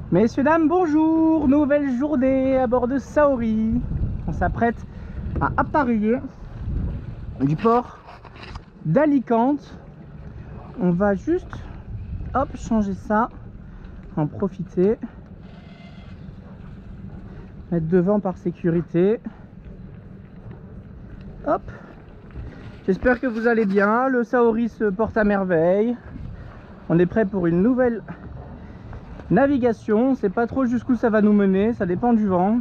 Messieurs, dames, bonjour. Nouvelle journée à bord de Saori. On s'apprête à appareiller du port d'Alicante. On va juste, hop, changer ça, en profiter, mettre devant par sécurité. Hop. J'espère que vous allez bien. Le Saori se porte à merveille. On est prêt pour une nouvelle navigation. On ne sait pas trop jusqu'où ça va nous mener, ça dépend du vent.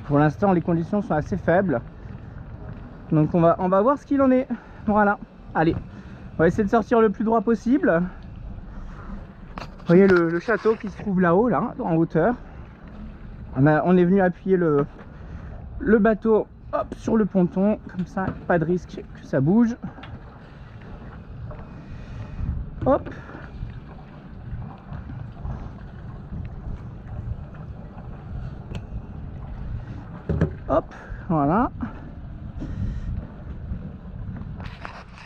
Pour l'instant les conditions sont assez faibles, donc on va voir ce qu'il en est. Voilà, allez, on va essayer de sortir le plus droit possible. Vous voyez le château qui se trouve là-haut, là, en hauteur. On est venu appuyer le bateau, hop, sur le ponton, comme ça, pas de risque que ça bouge. Hop. Hop, voilà.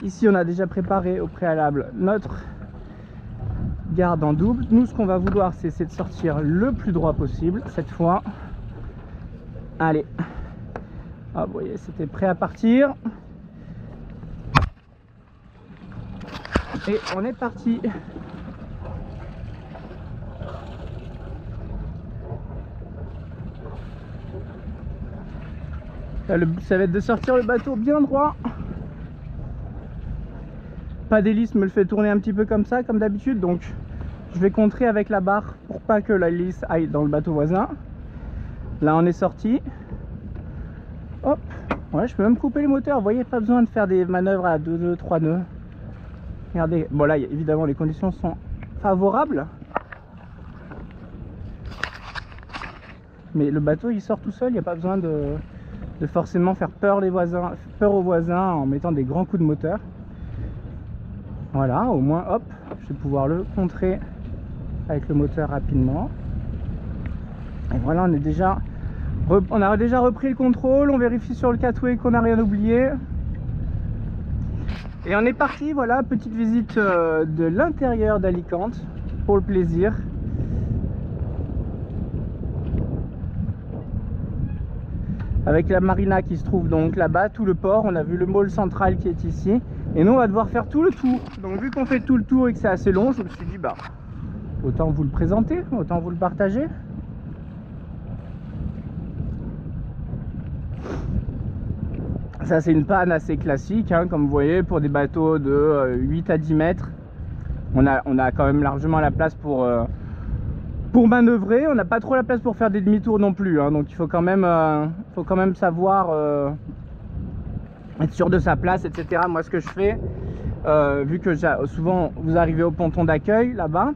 Ici, on a déjà préparé au préalable notre garde en double. Nous, ce qu'on va vouloir, c'est de sortir le plus droit possible cette fois. Allez. Ah, vous voyez, c'était prêt à partir. Et on est parti. Ça va être de sortir le bateau bien droit. Pas d'hélice me le fait tourner un petit peu comme ça, comme d'habitude, donc je vais contrer avec la barre pour pas que l'hélice aille dans le bateau voisin. Là on est sorti. Hop, ouais, je peux même couper les moteurs, vous voyez, pas besoin de faire des manœuvres à 2 nœuds, 3 nœuds. Regardez, bon là évidemment les conditions sont favorables, mais le bateau il sort tout seul, il n'y a pas besoin de forcément faire peur aux voisins en mettant des grands coups de moteur. Voilà, au moins hop, je vais pouvoir le contrer avec le moteur rapidement. Et voilà, on a déjà repris le contrôle. On vérifie sur le catway qu'on n'a rien oublié. Et on est parti. Voilà, petite visite de l'intérieur d'Alicante pour le plaisir. Avec la marina qui se trouve donc là-bas, tout le port. On a vu le mall central qui est ici. Et nous on va devoir faire tout le tour. Donc vu qu'on fait tout le tour et que c'est assez long, je me suis dit bah autant vous le présenter, autant vous le partager. Ça c'est une panne assez classique, hein, comme vous voyez, pour des bateaux de 8 à 10 mètres. On a quand même largement la place pour manœuvrer. On n'a pas trop la place pour faire des demi-tours non plus, hein, donc il faut quand même savoir être sûr de sa place, etc. Moi ce que je fais, vu que souvent vous arrivez au ponton d'accueil là-bas,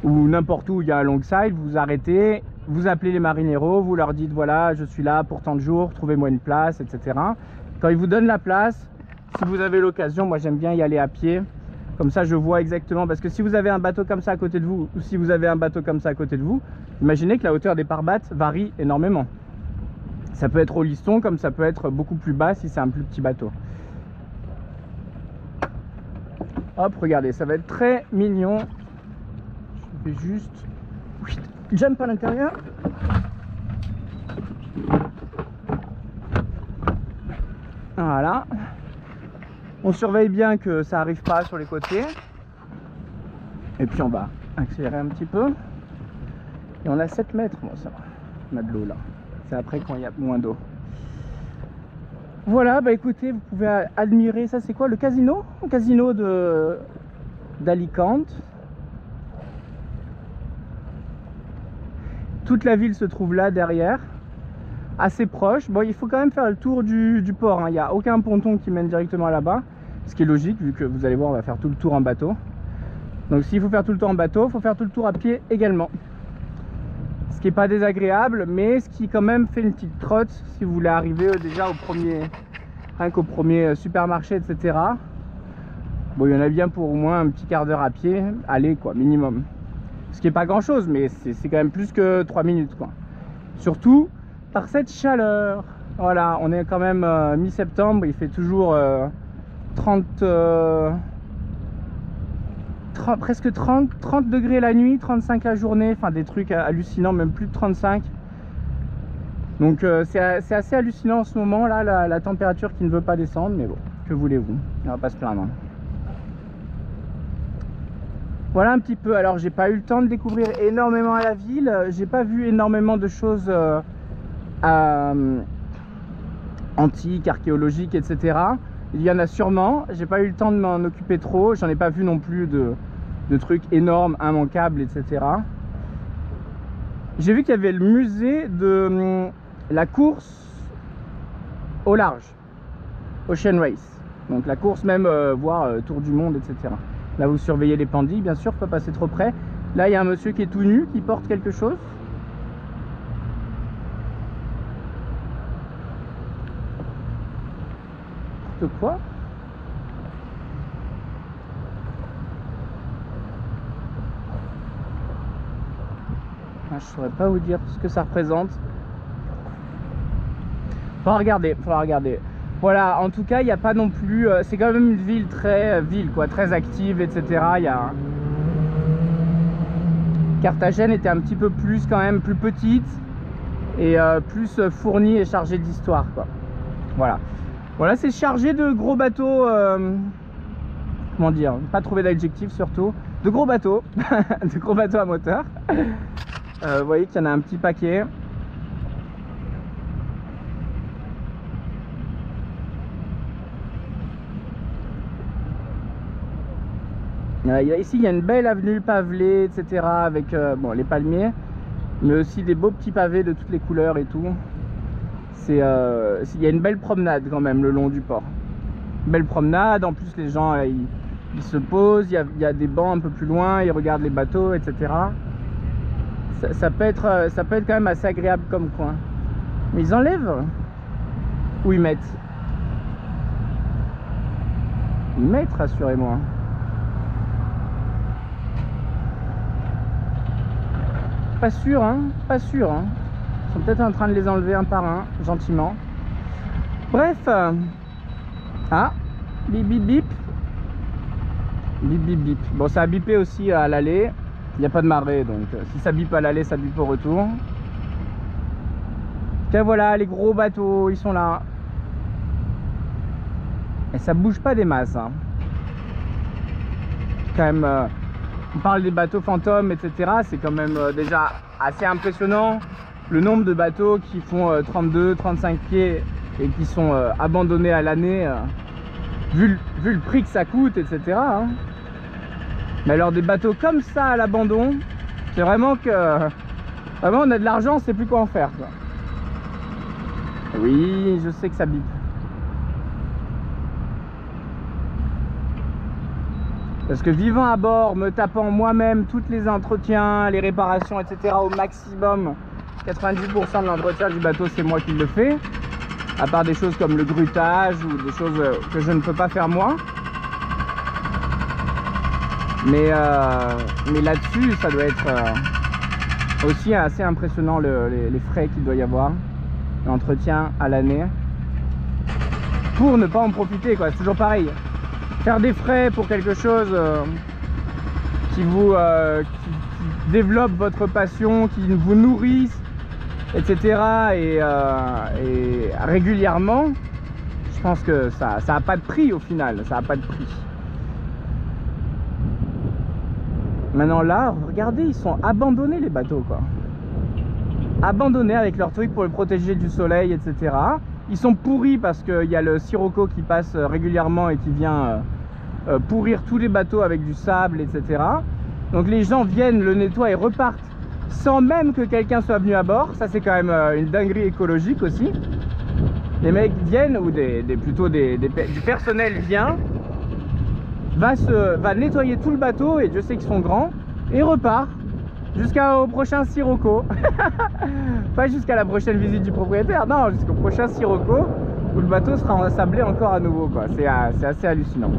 ou n'importe où il y a un long side, vous arrêtez, vous appelez les marineros, vous leur dites voilà je suis là pour tant de jours, trouvez-moi une place, etc. Quand ils vous donnent la place, si vous avez l'occasion, moi j'aime bien y aller à pied, comme ça je vois exactement, parce que si vous avez un bateau comme ça à côté de vous, ou si vous avez un bateau comme ça à côté de vous, imaginez que la hauteur des pare-battes varie énormément. Ça peut être au liston comme ça peut être beaucoup plus bas si c'est un plus petit bateau. Hop, regardez, ça va être très mignon. Je vais juste jump à l'intérieur. Voilà. On surveille bien que ça arrive pas sur les côtés. Et puis on va accélérer un petit peu. Et on a 7 mètres, bon ça va. On a de l'eau là. C'est après quand il y a moins d'eau. Voilà, bah écoutez, vous pouvez admirer, ça c'est quoi, le casino? Le casino d'Alicante. Toute la ville se trouve là derrière, assez proche. Bon, il faut quand même faire le tour du port, hein. Il n'y a aucun ponton qui mène directement là-bas, ce qui est logique vu que vous allez voir, on va faire tout le tour en bateau. Donc s'il faut faire tout le tour en bateau, il faut faire tout le tour à pied également. Ce qui n'est pas désagréable, mais ce qui quand même fait une petite trotte si vous voulez arriver déjà rien qu'au premier supermarché, etc. Bon, il y en a bien pour au moins un petit quart d'heure à pied, aller quoi, minimum. Ce qui n'est pas grand chose, mais c'est quand même plus que 3 minutes quoi. Surtout par cette chaleur. Voilà, on est quand même mi-septembre, il fait toujours 30 presque 30 degrés la nuit, 35 la journée, enfin des trucs hallucinants, même plus de 35. Donc c'est assez hallucinant en ce moment là, la température qui ne veut pas descendre, mais bon, que voulez-vous, on va pas se plaindre. Voilà un petit peu. Alors j'ai pas eu le temps de découvrir énormément à la ville, j'ai pas vu énormément de choses antiques, archéologiques, etc. Il y en a sûrement, j'ai pas eu le temps de m'en occuper trop, j'en ai pas vu non plus de trucs énormes, immanquables, etc. J'ai vu qu'il y avait le musée de la course au large, Ocean Race, donc la course même, voire tour du monde, etc. Là vous surveillez les pandis, bien sûr, pas passer trop près. Là il y a un monsieur qui est tout nu, qui porte quelque chose. Quoi? Ah, je saurais pas vous dire ce que ça représente. Faudra regarder, faudra regarder. Voilà, en tout cas, il n'y a pas non plus. C'est quand même une ville très très active, etc. Il y a Carthagène était un petit peu plus quand même plus petite et plus fournie et chargée d'histoire, quoi. Voilà. Voilà, c'est chargé de gros bateaux, comment dire, pas trouvé d'adjectif surtout, de gros bateaux, de gros bateaux à moteur. Vous voyez qu'il y en a un petit paquet. Ici, il y a une belle avenue pavelée, etc. avec bon, les palmiers, mais aussi des beaux petits pavés de toutes les couleurs et tout. Il y a une belle promenade quand même le long du port. Belle promenade, en plus les gens ils se posent, il y a des bancs un peu plus loin, ils regardent les bateaux, etc. Ça peut être quand même assez agréable comme coin. Mais ils enlèvent ou ils mettent? Ils mettent, rassurez-moi. Pas sûr, hein, pas sûr, hein. Ils sont peut-être en train de les enlever un par un, gentiment. Bref. Ah, bip bip bip. Bip bip bip. Bon, ça a bipé aussi à l'aller. Il n'y a pas de marée, donc si ça bip à l'aller, ça bip au retour. Tiens, voilà, les gros bateaux, ils sont là. Et ça bouge pas des masses, hein. Quand même, on parle des bateaux fantômes, etc. C'est quand même déjà assez impressionnant. Le nombre de bateaux qui font 32, 35 pieds et qui sont abandonnés à l'année, vu le prix que ça coûte, etc. hein. Mais alors des bateaux comme ça à l'abandon, c'est vraiment que vraiment on a de l'argent, on sait plus quoi en faire, quoi. Oui, je sais que ça bip. Parce que vivant à bord, me tapant moi-même tous les entretiens, les réparations, etc. au maximum, 90% de l'entretien du bateau, c'est moi qui le fais. À part des choses comme le grutage ou des choses que je ne peux pas faire moi. Mais là-dessus, ça doit être aussi assez impressionnant les frais qu'il doit y avoir. L'entretien à l'année. Pour ne pas en profiter, quoi. C'est toujours pareil. Faire des frais pour quelque chose qui qui développe votre passion, qui vous nourrisse, etc. et régulièrement, je pense que ça n'a pas de prix au final, ça n'a pas de prix. Maintenant là, regardez, ils sont abandonnés les bateaux, quoi. Abandonnés avec leur truc pour le protéger du soleil, etc. Ils sont pourris parce qu'il y a le sirocco qui passe régulièrement et qui vient pourrir tous les bateaux avec du sable, etc. Donc les gens viennent, le nettoient et repartent sans même que quelqu'un soit venu à bord. Ça c'est quand même une dinguerie écologique aussi. Les mecs viennent, ou plutôt du personnel vient, va nettoyer tout le bateau, et Dieu sait qu'ils sont grands, et repart jusqu'au prochain sirocco. Pas jusqu'à la prochaine visite du propriétaire, non, jusqu'au prochain sirocco où le bateau sera ensablé encore à nouveau, quoi. C'est assez hallucinant,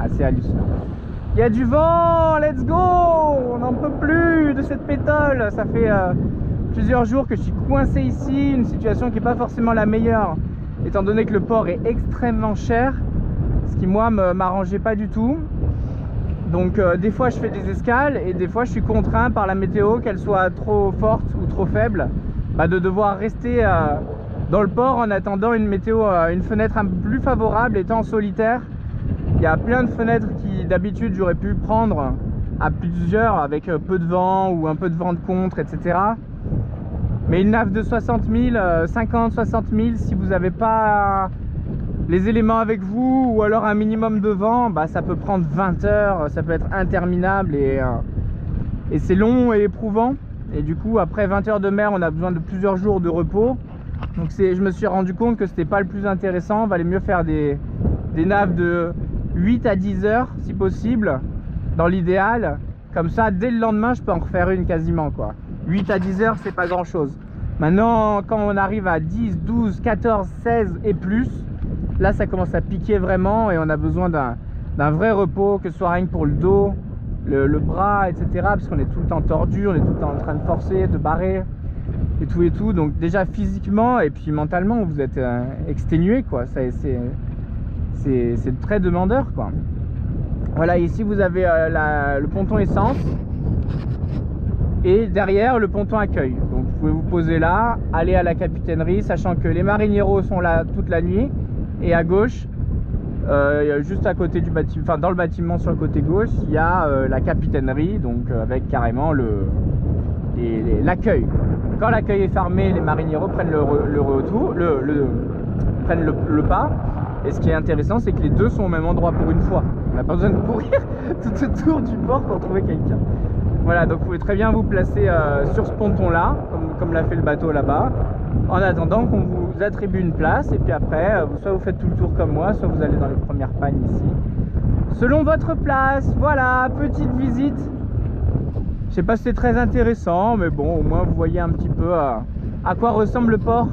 assez hallucinant. Il y a du vent, let's go, on n'en peut plus de cette pétole. Ça fait plusieurs jours que je suis coincé ici, une situation qui n'est pas forcément la meilleure, étant donné que le port est extrêmement cher, ce qui moi m'arrangeait pas du tout. Donc des fois je fais des escales et des fois je suis contraint par la météo, qu'elle soit trop forte ou trop faible, de devoir rester dans le port en attendant une météo, une fenêtre un peu plus favorable. Étant en solitaire, il y a plein de fenêtres qui d'habitude j'aurais pu prendre à plusieurs avec peu de vent ou un peu de vent de contre, etc. Mais une nave de 60 000, 50, 60 000, si vous n'avez pas les éléments avec vous ou alors un minimum de vent, ça peut prendre 20 heures, ça peut être interminable et c'est long et éprouvant. Et du coup, après 20 heures de mer, on a besoin de plusieurs jours de repos. Donc je me suis rendu compte que c'était pas le plus intéressant. Il valait mieux faire des naves de 8 à 10 heures si possible, dans l'idéal. Comme ça, dès le lendemain, je peux en refaire une quasiment, quoi. 8 à 10 heures, c'est pas grand chose. Maintenant, quand on arrive à 10, 12, 14, 16 et plus, là ça commence à piquer vraiment et on a besoin d'un vrai repos, que ce soit rien que pour le dos, le bras, etc. Parce qu'on est tout le temps tordu, on est tout le temps en train de forcer, de barrer et tout. Donc déjà physiquement et puis mentalement, vous êtes exténué, quoi. C'est très demandeur, quoi. Voilà, ici vous avez le ponton essence et derrière le ponton accueil. Donc vous pouvez vous poser là, aller à la capitainerie, sachant que les marineros sont là toute la nuit. Et à gauche, juste à côté du bâtiment, enfin dans le bâtiment sur le côté gauche, il y a la capitainerie, donc avec carrément l'accueil. Quand l'accueil est fermé, les marineros prennent prennent le pas. Et ce qui est intéressant, c'est que les deux sont au même endroit pour une fois. On n'a pas besoin de courir tout autour du port pour trouver quelqu'un. Voilà, donc vous pouvez très bien vous placer sur ce ponton-là, comme l'a fait le bateau là-bas, en attendant qu'on vous attribue une place. Et puis après, soit vous faites tout le tour comme moi, soit vous allez dans les premières pagnes ici, selon votre place. Voilà, petite visite. Je sais pas si c'est très intéressant, mais bon, au moins vous voyez un petit peu à quoi ressemble le port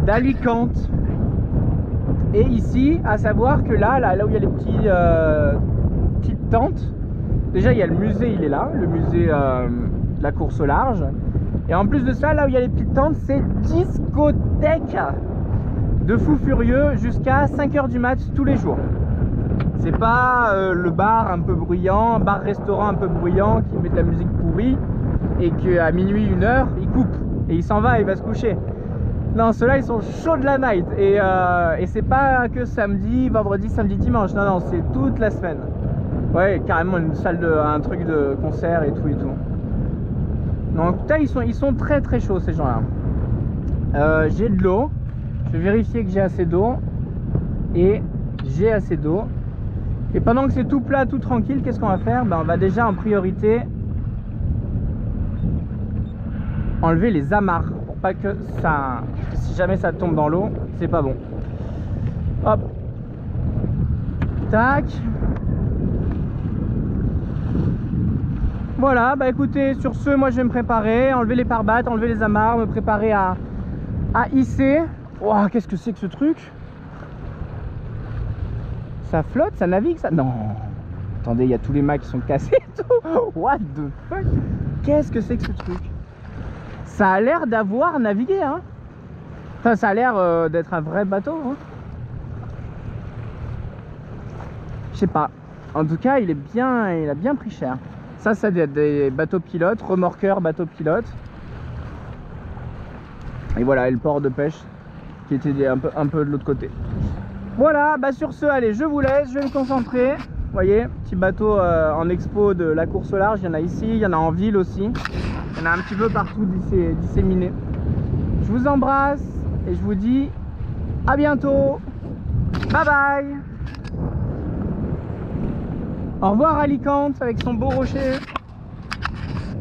d'Alicante. Et ici, à savoir que là où il y a les petites tentes, déjà il y a le musée, il est là, le musée de la course au large. Et en plus de ça, là où il y a les petites tentes, c'est discothèque de fou furieux jusqu'à 5 h du mat tous les jours. C'est pas le bar un peu bruyant, bar-restaurant un peu bruyant qui met de la musique pourrie et qu'à minuit, 1 h, il coupe et il s'en va, il va se coucher. Non, ceux-là ils sont chauds de la night et c'est pas que samedi, vendredi, samedi, dimanche. Non, c'est toute la semaine. Ouais, carrément une salle un truc de concert et tout. Donc là, ils sont très très chauds ces gens-là. J'ai de l'eau. Je vais vérifier que j'ai assez d'eau. Et j'ai assez d'eau. Et pendant que c'est tout plat, tout tranquille, qu'est-ce qu'on va faire? On va déjà en priorité enlever les amarres. Pas que ça, si jamais ça tombe dans l'eau, c'est pas bon. Hop, tac. Voilà, écoutez, sur ce, moi je vais me préparer, enlever les pare-battes, enlever les amarres, me préparer à hisser. Wow, qu'est-ce que c'est que ce truc? Ça flotte, ça navigue, ça? Non. Attendez, il y a tous les mâts qui sont cassés et tout. What the fuck? Qu'est-ce que c'est que ce truc? Ça a l'air d'avoir navigué, hein. Enfin, ça a l'air d'être un vrai bateau, hein. Je sais pas. En tout cas, il a bien pris cher. Ça doit être des bateaux pilotes, remorqueurs, bateaux pilotes. Et voilà, et le port de pêche qui était un peu de l'autre côté. Voilà, sur ce, allez, je vous laisse, je vais me concentrer. Vous voyez, petit bateau en expo de la course au large. Il y en a ici, il y en a en ville aussi. Il y en a un petit peu partout disséminés. Je vous embrasse et je vous dis à bientôt. Bye bye. Au revoir Alicante avec son beau rocher.